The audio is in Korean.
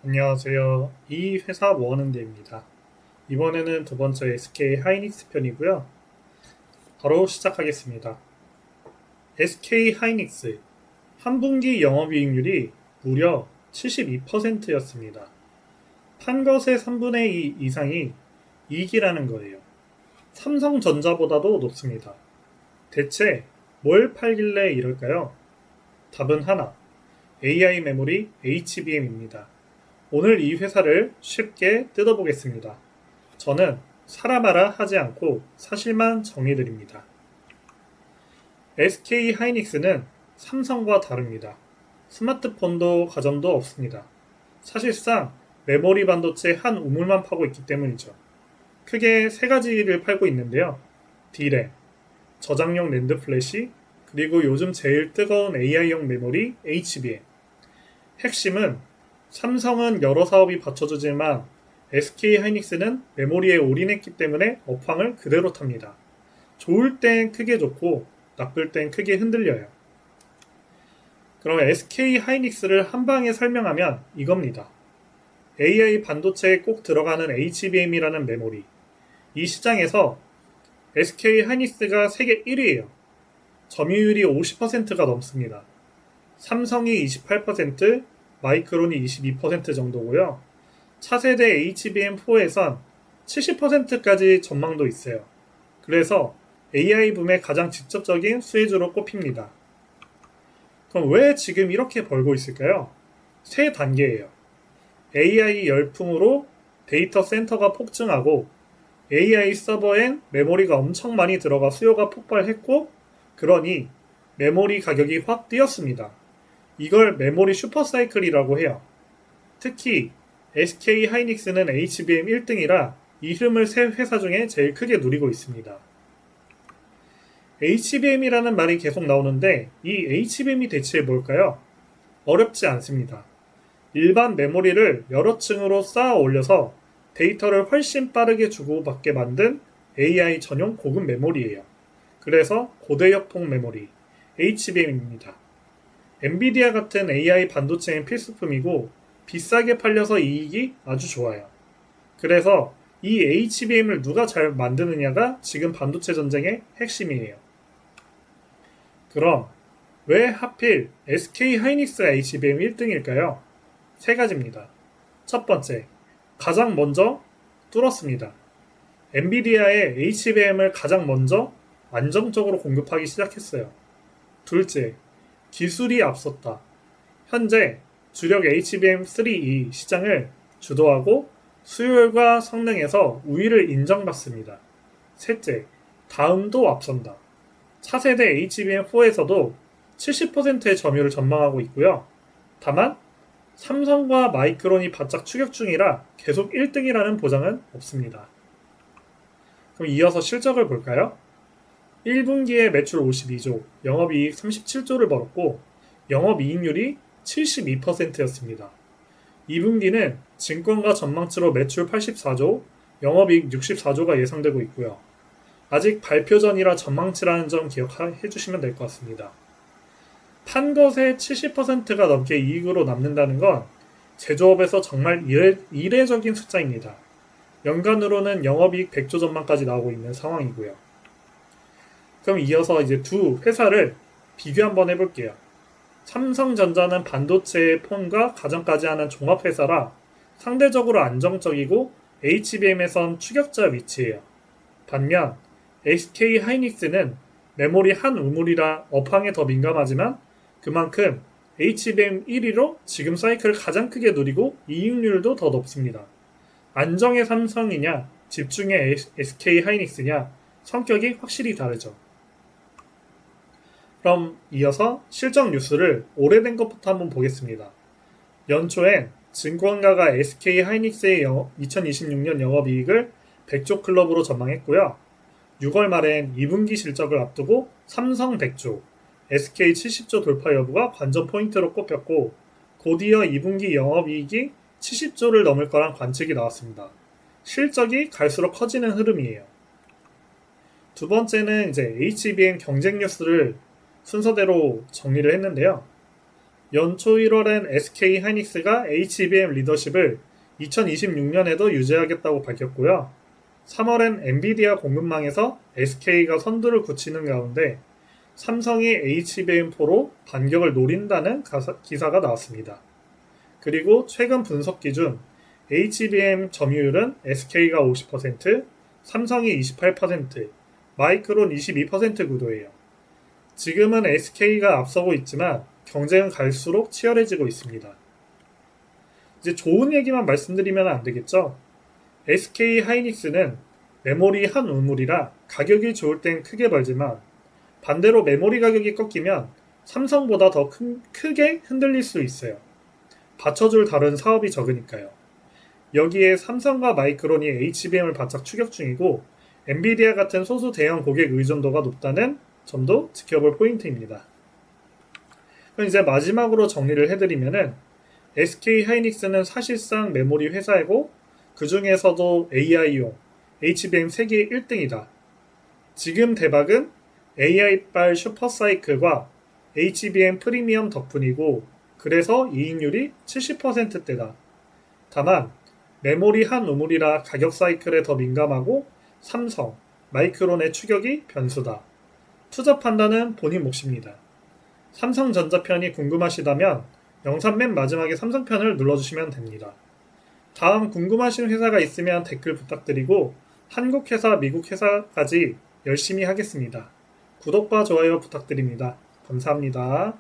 안녕하세요. 이 회사 뭐 하는 데입니다. 이번에는 두 번째 SK 하이닉스 편이고요. 바로 시작하겠습니다. SK 하이닉스 한 분기 영업이익률이 무려 72%였습니다. 판 것의 3분의 2 이상이 이익이라는 거예요. 삼성전자보다도 높습니다. 대체 뭘 팔길래 이럴까요? 답은 하나, AI 메모리 HBM입니다. 오늘 이 회사를 쉽게 뜯어보겠습니다. 저는 사람마라 하지 않고 사실만 정의드립니다. SK 하이닉스는 삼성과 다릅니다. 스마트폰도 가전도 없습니다. 사실상 메모리 반도체 한 우물만 파고 있기 때문이죠. 크게 세 가지를 팔고 있는데요. D램, 저장용 낸드 플래시, 그리고 요즘 제일 뜨거운 AI용 메모리 HBM. 핵심은 삼성은 여러 사업이 받쳐주지만 SK 하이닉스는 메모리에 올인했기 때문에 업황을 그대로 탑니다. 좋을 땐 크게 좋고 나쁠 땐 크게 흔들려요. 그럼 SK 하이닉스를 한 방에 설명하면 이겁니다. AI 반도체에 꼭 들어가는 HBM이라는 메모리. 이 시장에서 SK 하이닉스가 세계 1위예요. 점유율이 50%가 넘습니다. 삼성이 28%, 마이크론이 22% 정도고요. 차세대 HBM4에선 70%까지 전망도 있어요. 그래서 AI 붐의 가장 직접적인 수혜주로 꼽힙니다. 그럼 왜 지금 이렇게 벌고 있을까요? 세 단계예요. AI 열풍으로 데이터 센터가 폭증하고 AI 서버엔 메모리가 엄청 많이 들어가 수요가 폭발했고 그러니 메모리 가격이 확 뛰었습니다. 이걸 메모리 슈퍼사이클이라고 해요. 특히 SK 하이닉스는 HBM 1등이라 이 흐름을 세 회사 중에 제일 크게 누리고 있습니다. HBM이라는 말이 계속 나오는데 이 HBM이 대체 뭘까요? 어렵지 않습니다. 일반 메모리를 여러 층으로 쌓아 올려서 데이터를 훨씬 빠르게 주고받게 만든 AI 전용 고급 메모리예요. 그래서 고대역폭 메모리 HBM입니다. 엔비디아 같은 AI 반도체는 필수품이고 비싸게 팔려서 이익이 아주 좋아요. 그래서 이 HBM을 누가 잘 만드느냐가 지금 반도체 전쟁의 핵심이에요. 그럼 왜 하필 SK 하이닉스가 HBM 1등일까요? 세 가지입니다. 첫 번째, 가장 먼저 뚫었습니다. 엔비디아의 HBM을 가장 먼저 안정적으로 공급하기 시작했어요. 둘째, 기술이 앞섰다. 현재 주력 HBM3E 시장을 주도하고 수요율과 성능에서 우위를 인정받습니다. 셋째, 다음도 앞선다. 차세대 HBM4에서도 70%의 점유율을 전망하고 있고요. 다만 삼성과 마이크론이 바짝 추격 중이라 계속 1등이라는 보장은 없습니다. 그럼 이어서 실적을 볼까요? 1분기에 매출 52조, 영업이익 37조를 벌었고 영업이익률이 72%였습니다. 2분기는 증권가 전망치로 매출 84조, 영업이익 64조가 예상되고 있고요. 아직 발표 전이라 전망치라는 점 기억해 주시면 될 것 같습니다. 판 것의 70%가 넘게 이익으로 남는다는 건 제조업에서 정말 이례적인 숫자입니다. 연간으로는 영업이익 100조 전망까지 나오고 있는 상황이고요. 그럼 이어서 이제 두 회사를 비교 한번 해볼게요. 삼성전자는 반도체, 폰과 가전까지 하는 종합회사라 상대적으로 안정적이고 HBM에선 추격자 위치예요. 반면 SK 하이닉스는 메모리 한 우물이라 업황에 더 민감하지만 그만큼 HBM 1위로 지금 사이클을 가장 크게 누리고 이익률도 더 높습니다. 안정의 삼성이냐 집중의 SK 하이닉스냐 성격이 확실히 다르죠. 그럼 이어서 실적 뉴스를 오래된 것부터 한번 보겠습니다. 연초엔 증권가가 SK 하이닉스의 2026년 영업이익을 100조 클럽으로 전망했고요. 6월 말엔 2분기 실적을 앞두고 삼성 100조, SK 70조 돌파 여부가 관전 포인트로 꼽혔고 곧이어 2분기 영업이익이 70조를 넘을 거란 관측이 나왔습니다. 실적이 갈수록 커지는 흐름이에요. 두 번째는 이제 HBM 경쟁 뉴스를 순서대로 정리를 했는데요. 연초 1월엔 SK 하이닉스가 HBM 리더십을 2026년에도 유지하겠다고 밝혔고요. 3월엔 엔비디아 공급망에서 SK가 선두를 굳히는 가운데 삼성이 HBM4로 반격을 노린다는 기사가 나왔습니다. 그리고 최근 분석 기준 HBM 점유율은 SK가 50%, 삼성이 28%, 마이크론 22% 구도예요. 지금은 SK가 앞서고 있지만 경쟁은 갈수록 치열해지고 있습니다. 이제 좋은 얘기만 말씀드리면 안 되겠죠? SK 하이닉스는 메모리 한 우물이라 가격이 좋을 땐 크게 벌지만 반대로 메모리 가격이 꺾이면 삼성보다 더 크게 흔들릴 수 있어요. 받쳐줄 다른 사업이 적으니까요. 여기에 삼성과 마이크론이 HBM을 바짝 추격 중이고 엔비디아 같은 소수 대형 고객 의존도가 높다는 점도 지켜볼 포인트입니다. 그럼 이제 마지막으로 정리를 해드리면은 SK 하이닉스는 사실상 메모리 회사이고 그 중에서도 AI용 HBM 세계 1등이다. 지금 대박은 AI빨 슈퍼사이클과 HBM 프리미엄 덕분이고 그래서 이익률이 70%대다. 다만 메모리 한 우물이라 가격 사이클에 더 민감하고 삼성, 마이크론의 추격이 변수다. 투자 판단은 본인 몫입니다. 삼성전자 편이 궁금하시다면 영상 맨 마지막에 삼성편을 눌러주시면 됩니다. 다음 궁금하신 회사가 있으면 댓글 부탁드리고 한국 회사, 미국 회사까지 열심히 하겠습니다. 구독과 좋아요 부탁드립니다. 감사합니다.